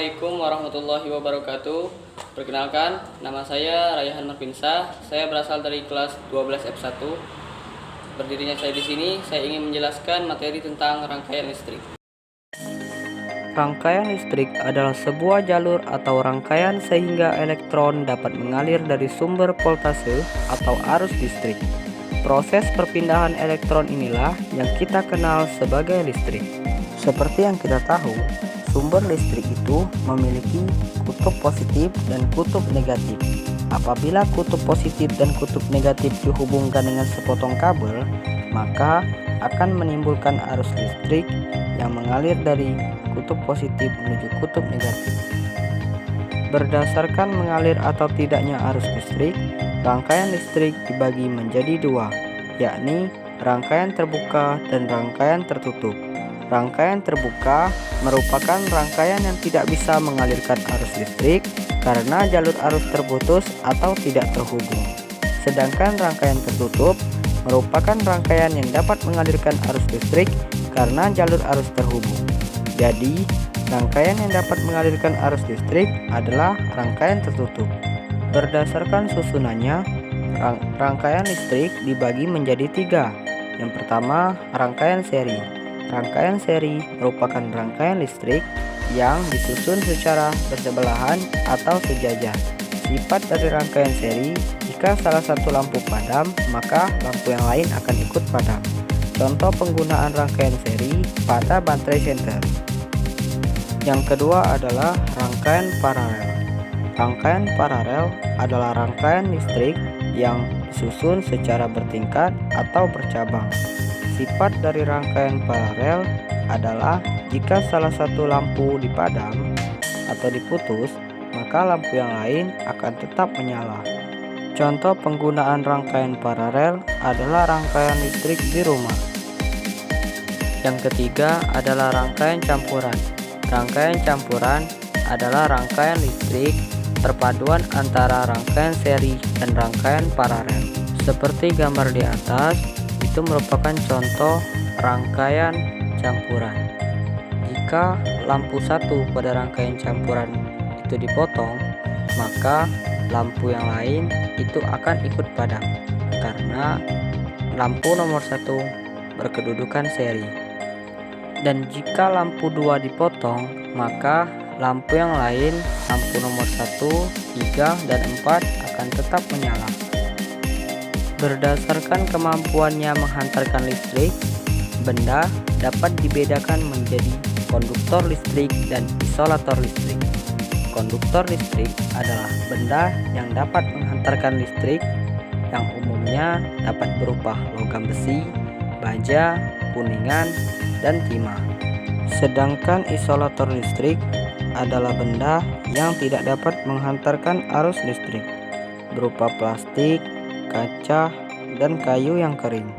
Assalamualaikum warahmatullahi wabarakatuh. Perkenalkan, nama saya Rayhan Marfinsa. Saya berasal dari kelas 12 F1. Berdirinya saya di sini, saya ingin menjelaskan materi tentang rangkaian listrik. Rangkaian listrik adalah sebuah jalur atau rangkaian sehingga elektron dapat mengalir dari sumber voltase atau arus listrik. Proses perpindahan elektron inilah yang kita kenal sebagai listrik. Seperti yang kita tahu, sumber listrik itu memiliki kutub positif dan kutub negatif. Apabila kutub positif dan kutub negatif dihubungkan dengan sepotong kabel, maka akan menimbulkan arus listrik yang mengalir dari kutub positif menuju kutub negatif. Berdasarkan mengalir atau tidaknya arus listrik, rangkaian listrik dibagi menjadi dua, yakni rangkaian terbuka dan rangkaian tertutup. Rangkaian terbuka merupakan rangkaian yang tidak bisa mengalirkan arus listrik karena jalur arus terputus atau tidak terhubung. Sedangkan rangkaian tertutup merupakan rangkaian yang dapat mengalirkan arus listrik karena jalur arus terhubung. Jadi, rangkaian yang dapat mengalirkan arus listrik adalah rangkaian tertutup. Berdasarkan susunannya, rangkaian listrik dibagi menjadi tiga. Yang pertama, rangkaian seri. Rangkaian seri merupakan rangkaian listrik yang disusun secara bersebelahan atau sejajar. Sifat dari rangkaian seri, jika salah satu lampu padam, maka lampu yang lain akan ikut padam. Contoh penggunaan rangkaian seri pada baterai senter. Yang kedua adalah rangkaian paralel. Rangkaian paralel adalah rangkaian listrik yang disusun secara bertingkat atau bercabang. Sifat dari rangkaian paralel adalah jika salah satu lampu dipadam atau diputus, maka lampu yang lain akan tetap menyala. Contoh penggunaan rangkaian paralel adalah rangkaian listrik di rumah. Yang ketiga adalah rangkaian campuran. Rangkaian campuran adalah rangkaian listrik perpaduan antara rangkaian seri dan rangkaian paralel. Seperti gambar di atas, itu merupakan contoh rangkaian campuran. Jika lampu satu pada rangkaian campuran itu dipotong, maka lampu yang lain itu akan ikut padam karena lampu nomor satu berkedudukan seri. Dan jika lampu 2 dipotong, maka lampu yang lain, lampu nomor 1, 3, dan 4 akan tetap menyala. Berdasarkan kemampuannya menghantarkan listrik, benda dapat dibedakan menjadi konduktor listrik dan isolator listrik. Konduktor listrik adalah benda yang dapat menghantarkan listrik yang umumnya dapat berupa logam besi, baja, kuningan, dan timah. Sedangkan isolator listrik adalah benda yang tidak dapat menghantarkan arus listrik berupa plastik, kaca, dan kayu yang kering.